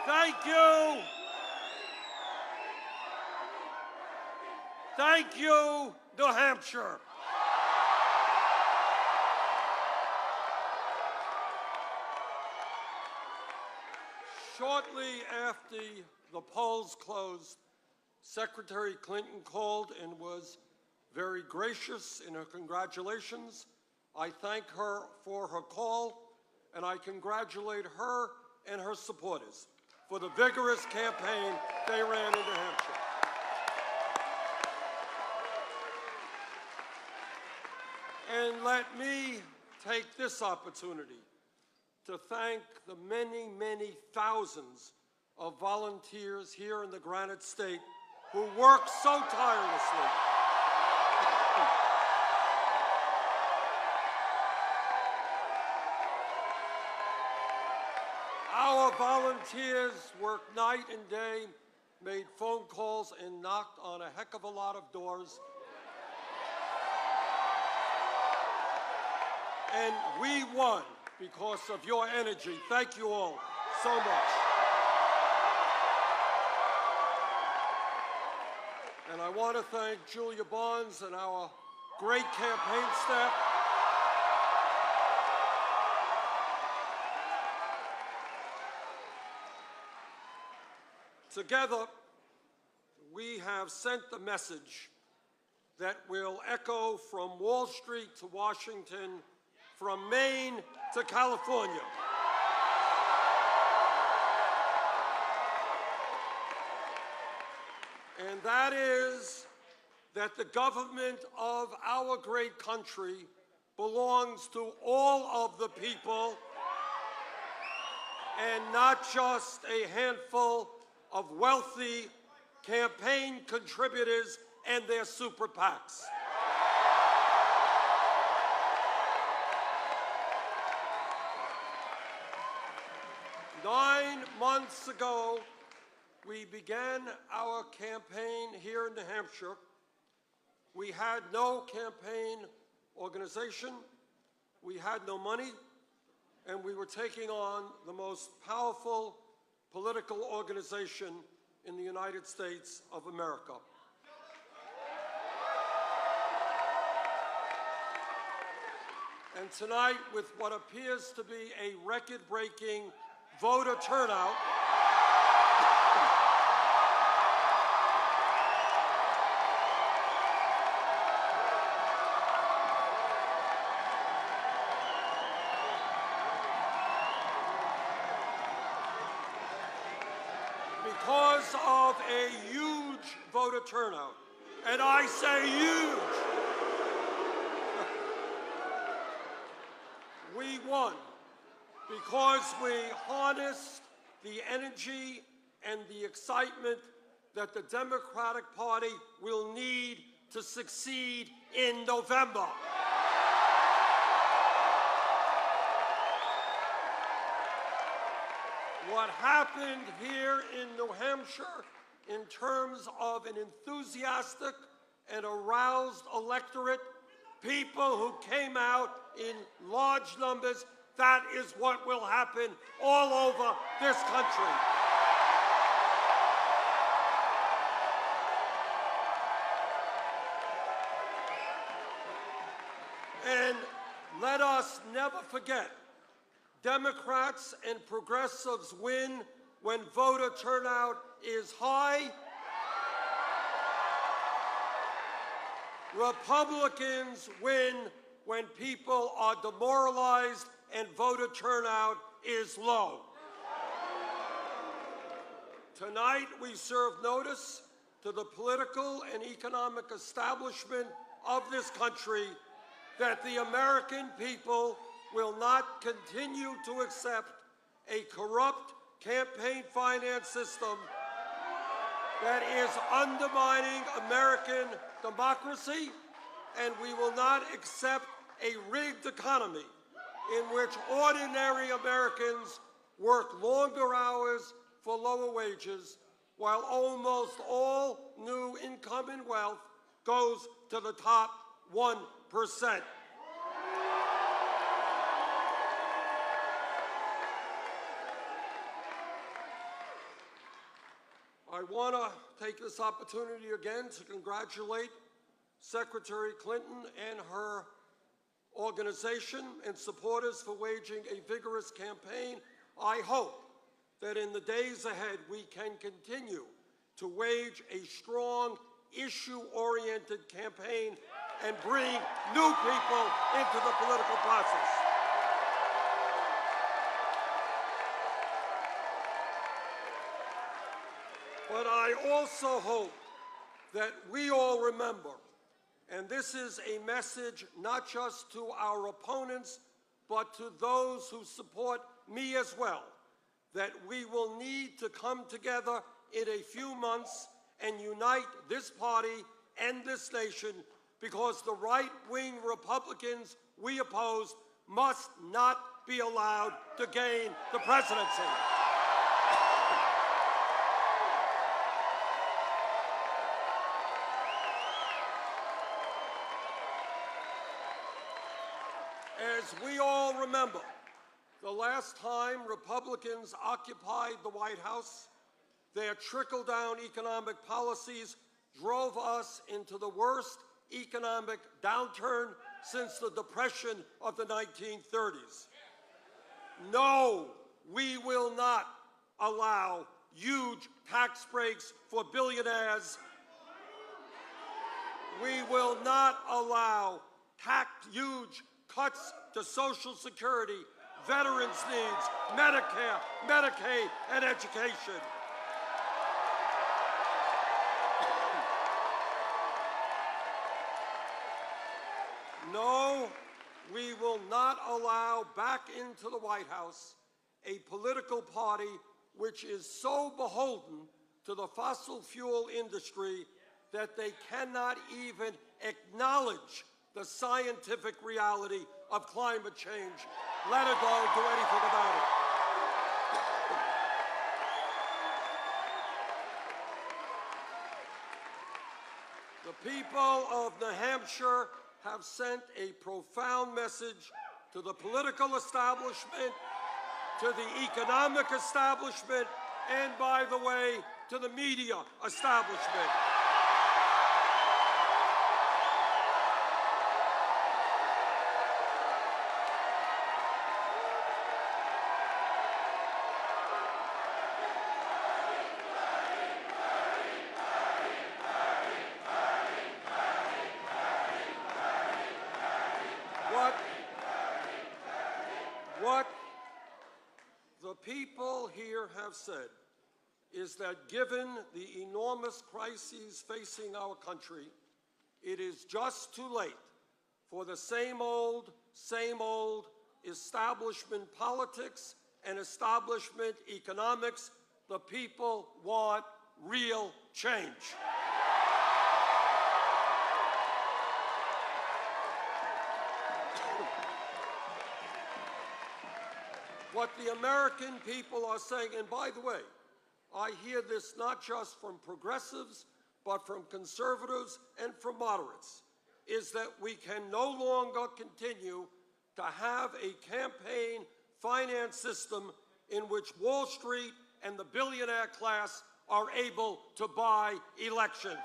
Thank you. Thank you, New Hampshire. Shortly after the polls closed, Secretary Clinton called and was very gracious in her congratulations. I thank her for her call, and I congratulate her and her supporters for the vigorous campaign they ran in New Hampshire. And let me take this opportunity to thank the many, many thousands of volunteers here in the Granite State who work so tirelessly. Our volunteers worked night and day, made phone calls, and knocked on a heck of a lot of doors. And we won because of your energy. Thank you all so much. And I want to thank Julia Barnes and our great campaign staff. Together, we have sent the message that will echo from Wall Street to Washington, from Maine to California. And that is that the government of our great country belongs to all of the people and not just a handful of wealthy campaign contributors and their super PACs. Nine months ago, we began our campaign here in New Hampshire. We had no campaign organization, we had no money, and we were taking on the most powerful political organization in the United States of America. And tonight, with what appears to be a record-breaking voter turnout, because of a huge voter turnout, and I say huge, we won because we harnessed the energy and the excitement that the Democratic Party will need to succeed in November. What happened here in New Hampshire in terms of an enthusiastic and aroused electorate, people who came out in large numbers, that is what will happen all over this country. And let us never forget, Democrats and progressives win when voter turnout is high. Republicans win when people are demoralized and voter turnout is low. Tonight, we serve notice to the political and economic establishment of this country that the American people will not continue to accept a corrupt campaign finance system that is undermining American democracy, and we will not accept a rigged economy in which ordinary Americans work longer hours for lower wages, while almost all new income and wealth goes to the top 1%. I want to take this opportunity again to congratulate Secretary Clinton and her organization and supporters for waging a vigorous campaign. I hope that in the days ahead we can continue to wage a strong, issue-oriented campaign and bring new people into the political process. But I also hope that we all remember, and this is a message not just to our opponents, but to those who support me as well, that we will need to come together in a few months and unite this party and this nation, because the right-wing Republicans we oppose must not be allowed to gain the presidency. As we all remember, the last time Republicans occupied the White House, their trickle-down economic policies drove us into the worst economic downturn since the Depression of the 1930s. No, we will not allow huge tax breaks for billionaires. We will not allow huge cuts to Social Security, veterans' needs, Medicare, Medicaid, and education. No, we will not allow back into the White House a political party which is so beholden to the fossil fuel industry that they cannot even acknowledge the scientific reality of climate change, let alone do anything about it. The people of New Hampshire have sent a profound message to the political establishment, to the economic establishment, and, by the way, to the media establishment. What the people here have said is that given the enormous crises facing our country, it is just too late for the same old establishment politics and establishment economics. The people want real change. What the American people are saying, and by the way, I hear this not just from progressives, but from conservatives and from moderates, is that we can no longer continue to have a campaign finance system in which Wall Street and the billionaire class are able to buy elections.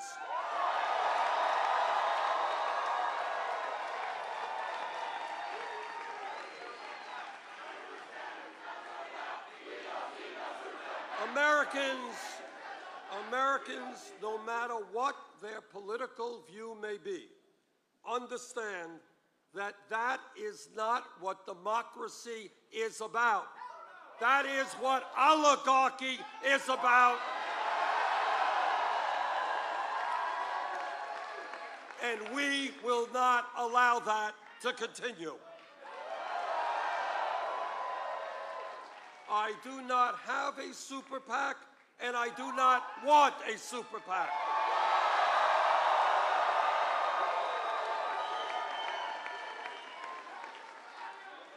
Americans, no matter what their political view may be, understand that that is not what democracy is about. That is what oligarchy is about. And we will not allow that to continue. I do not have a super PAC, and I do not want a super PAC.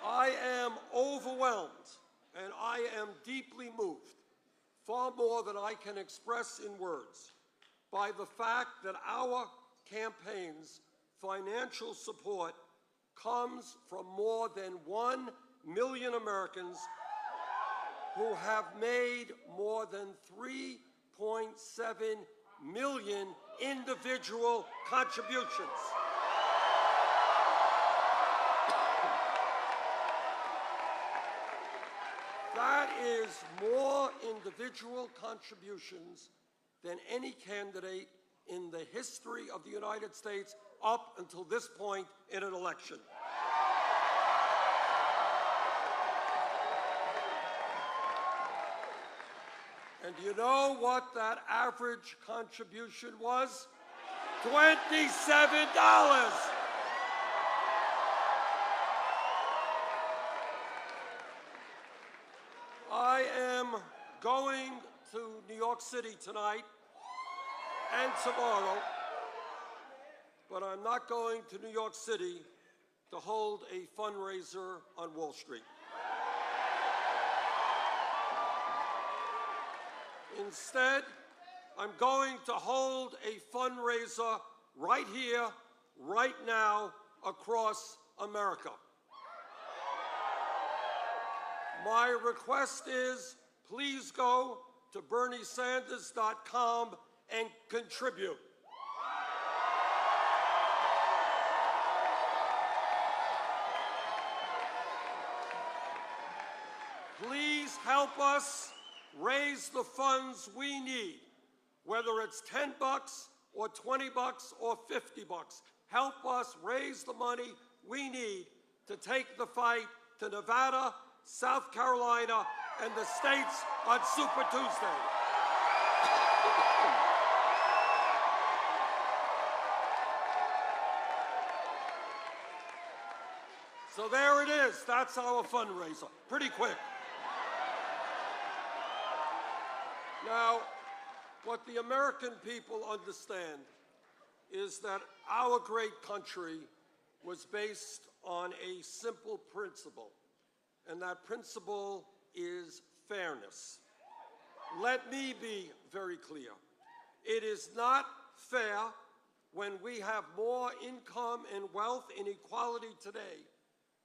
I am overwhelmed, and I am deeply moved, far more than I can express in words, by the fact that our campaign's financial support comes from more than 1 million Americans who have made more than $3 million individual contributions. That is more individual contributions than any candidate in the history of the United States up until this point in an election. And do you know what that average contribution was? $27. I am going to New York City tonight and tomorrow, but I'm not going to New York City to hold a fundraiser on Wall Street. Instead, I'm going to hold a fundraiser right here, right now, across America. My request is, please go to BernieSanders.com and contribute. Please help us raise the funds we need, whether it's $10 or $20 or $50. Help us raise the money we need to take the fight to Nevada, South Carolina, and the states on Super Tuesday. So there it is. That's our fundraiser. Pretty quick. Now, what the American people understand is that our great country was based on a simple principle, and that principle is fairness. Let me be very clear. It is not fair when we have more income and wealth inequality today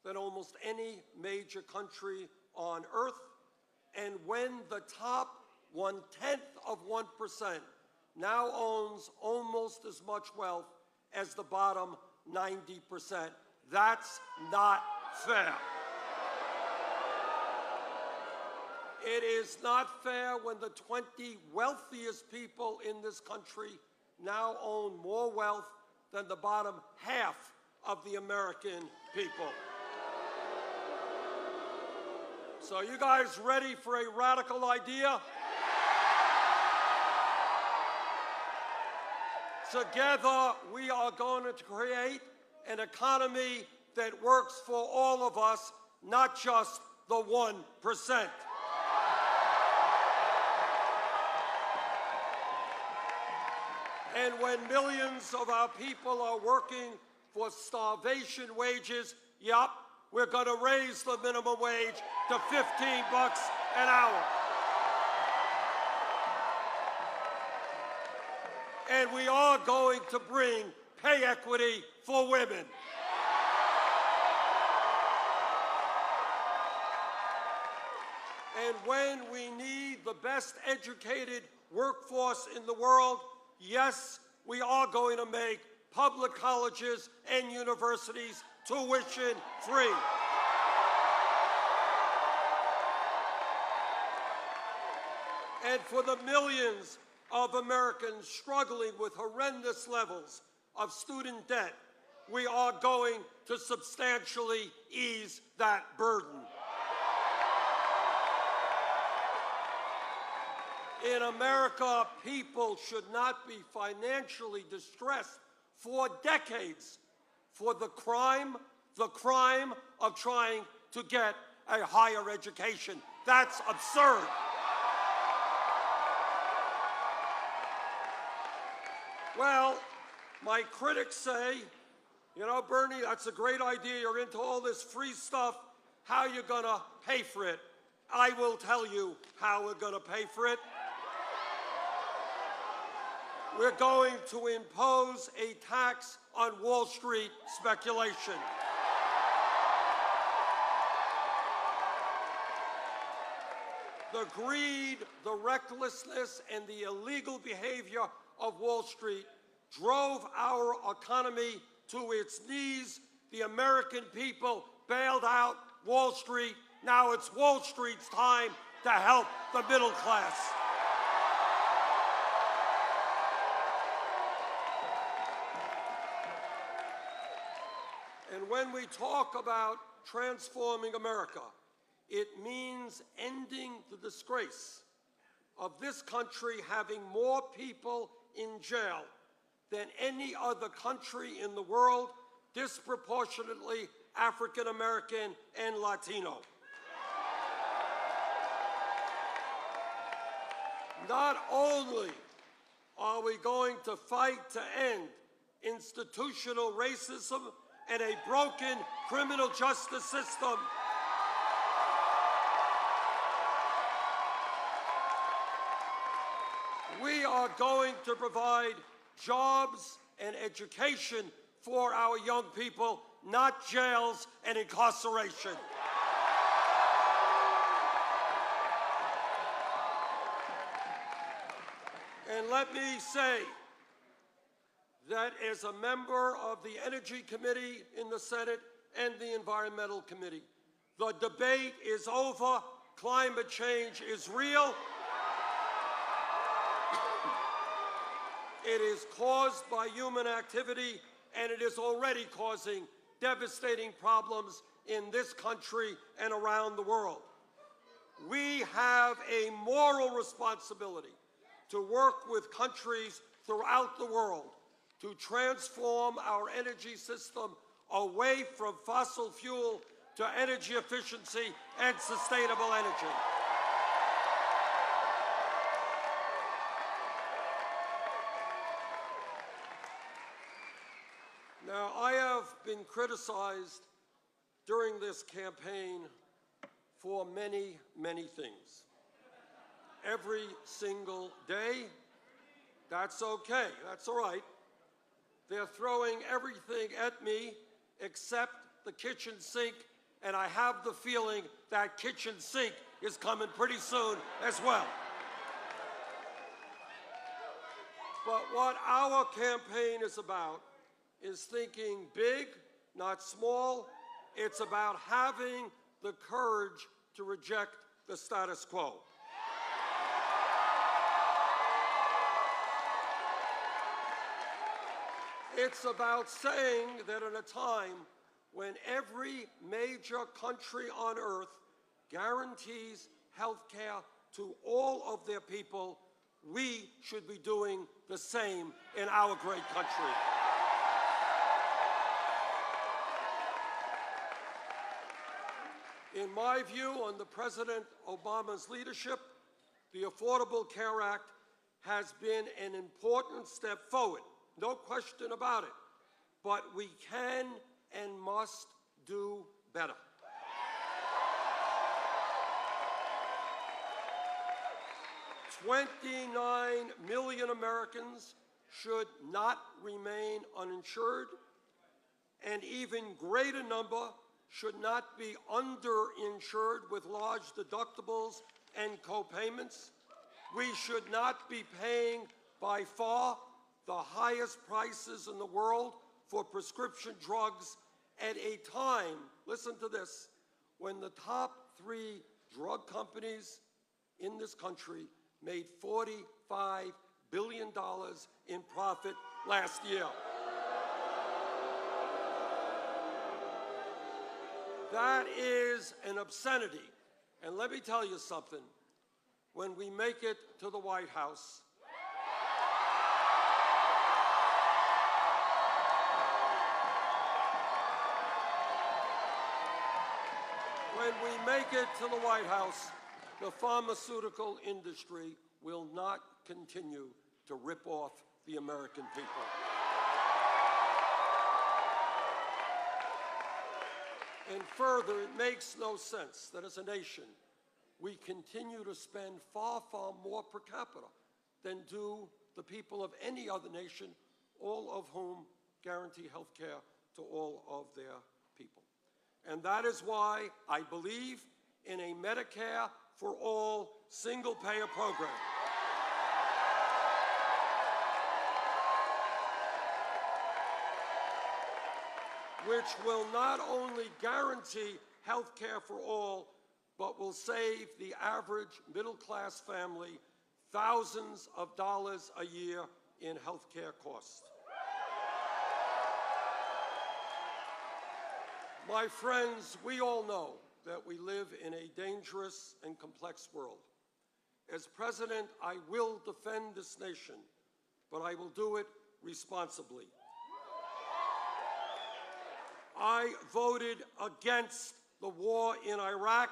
than almost any major country on earth, and when the top 0.1% now owns almost as much wealth as the bottom 90%. That's not fair. It is not fair when the 20 wealthiest people in this country now own more wealth than the bottom half of the American people. So you guys ready for a radical idea? Together, we are going to create an economy that works for all of us, not just the 1%. And when millions of our people are working for starvation wages, yup, we're going to raise the minimum wage to $15 an hour. And we are going to bring pay equity for women. And when we need the best educated workforce in the world, yes, we are going to make public colleges and universities tuition-free. And for the millions of Americans struggling with horrendous levels of student debt, we are going to substantially ease that burden. In America, people should not be financially distressed for decades for the crime of trying to get a higher education. That's absurd. Well, my critics say, you know, Bernie, that's a great idea. You're into all this free stuff. How are you going to pay for it? I will tell you how we're going to pay for it. We're going to impose a tax on Wall Street speculation. The greed, the recklessness, and the illegal behavior of Wall Street drove our economy to its knees. The American people bailed out Wall Street. Now it's Wall Street's time to help the middle class. And when we talk about transforming America, it means ending the disgrace of this country having more people in jail than any other country in the world, disproportionately African American and Latino. Not only are we going to fight to end institutional racism and a broken criminal justice system, we are going to provide jobs and education for our young people, not jails and incarceration. And let me say that as a member of the Energy Committee in the Senate and the Environmental Committee, the debate is over. Climate change is real. It is caused by human activity, and it is already causing devastating problems in this country and around the world. We have a moral responsibility to work with countries throughout the world to transform our energy system away from fossil fuel to energy efficiency and sustainable energy. Now, I have been criticized during this campaign for many, many things. Every single day, that's okay, that's all right. They're throwing everything at me except the kitchen sink, and I have the feeling that kitchen sink is coming pretty soon as well. But what our campaign is about is thinking big, not small. It's about having the courage to reject the status quo. It's about saying that in a time when every major country on earth guarantees health care to all of their people, we should be doing the same in our great country. In my view, under President Obama's leadership, the Affordable Care Act has been an important step forward, no question about it, but we can and must do better. $29 million Americans should not remain uninsured. An even greater number should not be underinsured with large deductibles and co-payments. We should not be paying by far the highest prices in the world for prescription drugs at a time, listen to this, when the top 3 drug companies in this country made $45 billion in profit last year. That is an obscenity. And let me tell you something. When we make it to the White House, the pharmaceutical industry will not continue to rip off the American people. And further, it makes no sense that as a nation, we continue to spend far, far more per capita than do the people of any other nation, all of whom guarantee health care to all of their people. And that is why I believe in a Medicare for all single-payer program. Which will not only guarantee health care for all, but will save the average middle-class family thousands of dollars a year in health care costs. My friends, we all know that we live in a dangerous and complex world. As president, I will defend this nation, but I will do it responsibly. I voted against the war in Iraq.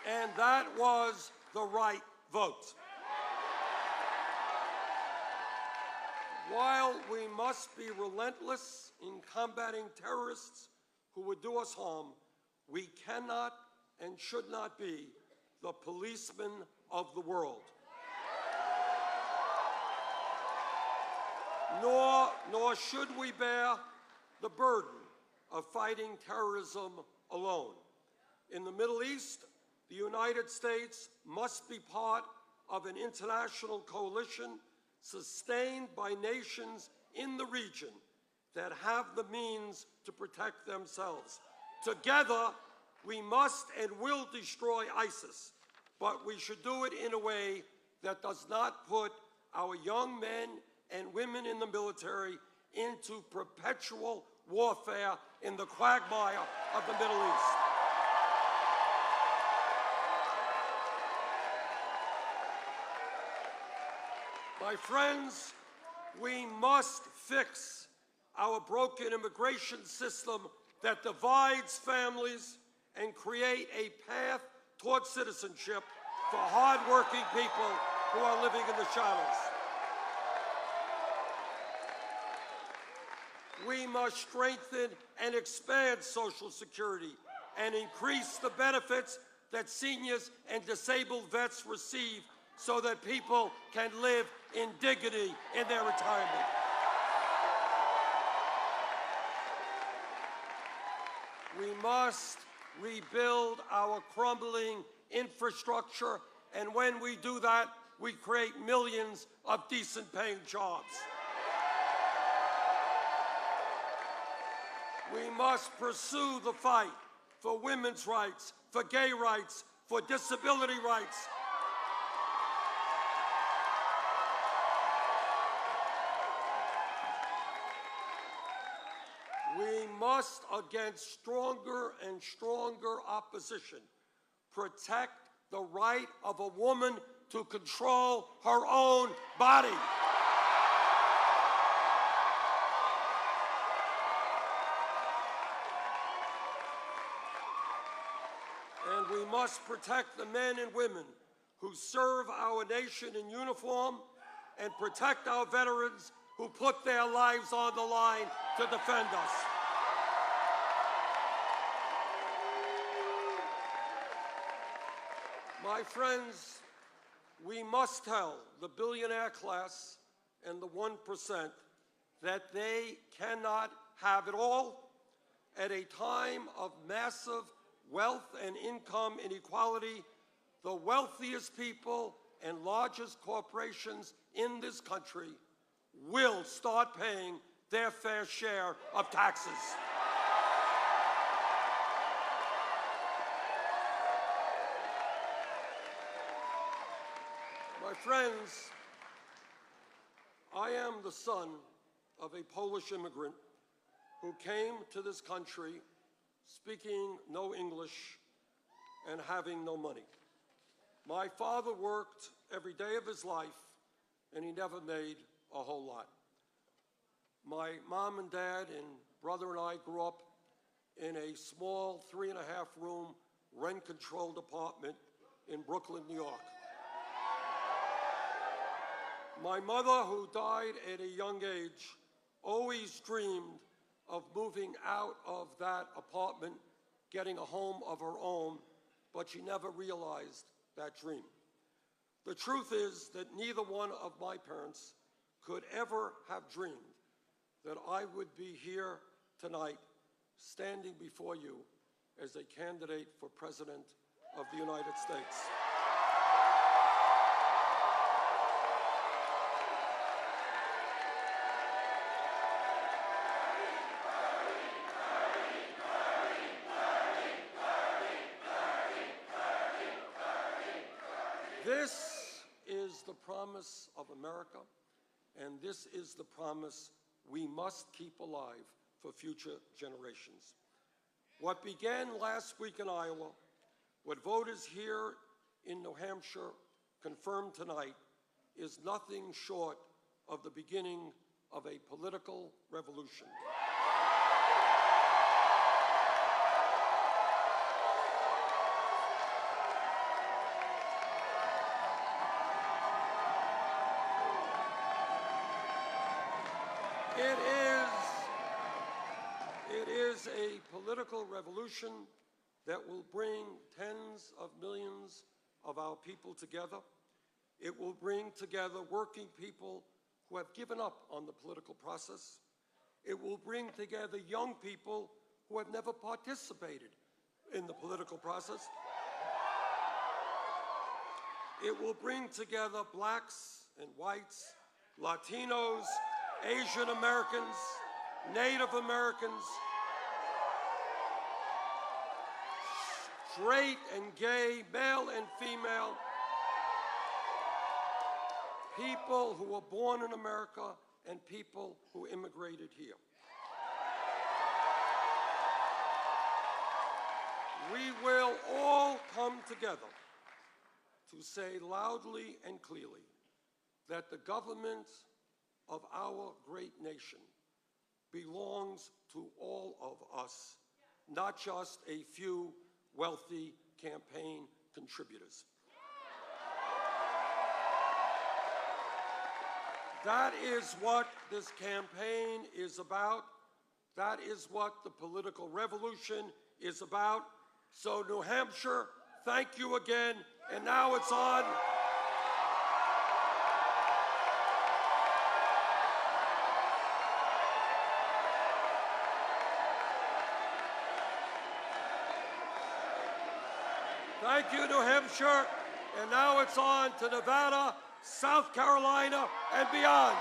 And that was the right vote. While we must be relentless in combating terrorists who would do us harm, we cannot and should not be the policemen of the world. Nor should we bear the burden of fighting terrorism alone. In the Middle East, the United States must be part of an international coalition sustained by nations in the region that have the means to protect themselves. Together, we must and will destroy ISIS, but we should do it in a way that does not put our young men and women in the military into perpetual warfare in the quagmire of the Middle East. My friends, we must fix our broken immigration system that divides families and create a path toward citizenship for hard-working people who are living in the shadows. We must strengthen and expand Social Security and increase the benefits that seniors and disabled vets receive so that people can live in dignity in their retirement. We must rebuild our crumbling infrastructure, and when we do that, we create millions of decent-paying jobs. We must pursue the fight for women's rights, for gay rights, for disability rights. We must, against stronger and stronger opposition, protect the right of a woman to control her own body. And we must protect the men and women who serve our nation in uniform and protect our veterans who put their lives on the line to defend us. My friends, we must tell the billionaire class and the 1% that they cannot have it all. At a time of massive wealth and income inequality, the wealthiest people and largest corporations in this country will start paying their fair share of taxes. My friends, I am the son of a Polish immigrant who came to this country speaking no English and having no money. My father worked every day of his life, and he never made a whole lot. My mom and dad and brother and I grew up in a small 3.5-room rent-controlled apartment in Brooklyn, New York. My mother, who died at a young age, always dreamed of moving out of that apartment, getting a home of her own, but she never realized that dream. The truth is that neither one of my parents could ever have dreamed that I would be here tonight standing before you as a candidate for President of the United States. This is the promise of America, and this is the promise we must keep alive for future generations. What began last week in Iowa, what voters here in New Hampshire confirmed tonight, is nothing short of the beginning of a political revolution. It is a political revolution that will bring tens of millions of our people together. It will bring together working people who have given up on the political process. It will bring together young people who have never participated in the political process. It will bring together blacks and whites, Latinos, Asian Americans, Native Americans, straight and gay, male and female, people who were born in America and people who immigrated here. We will all come together to say loudly and clearly that the government of our great nation belongs to all of us, not just a few wealthy campaign contributors. That is what this campaign is about. That is what the political revolution is about. So New Hampshire, thank you again, and now it's on. Thank you, New Hampshire. And now it's on to Nevada, South Carolina, and beyond.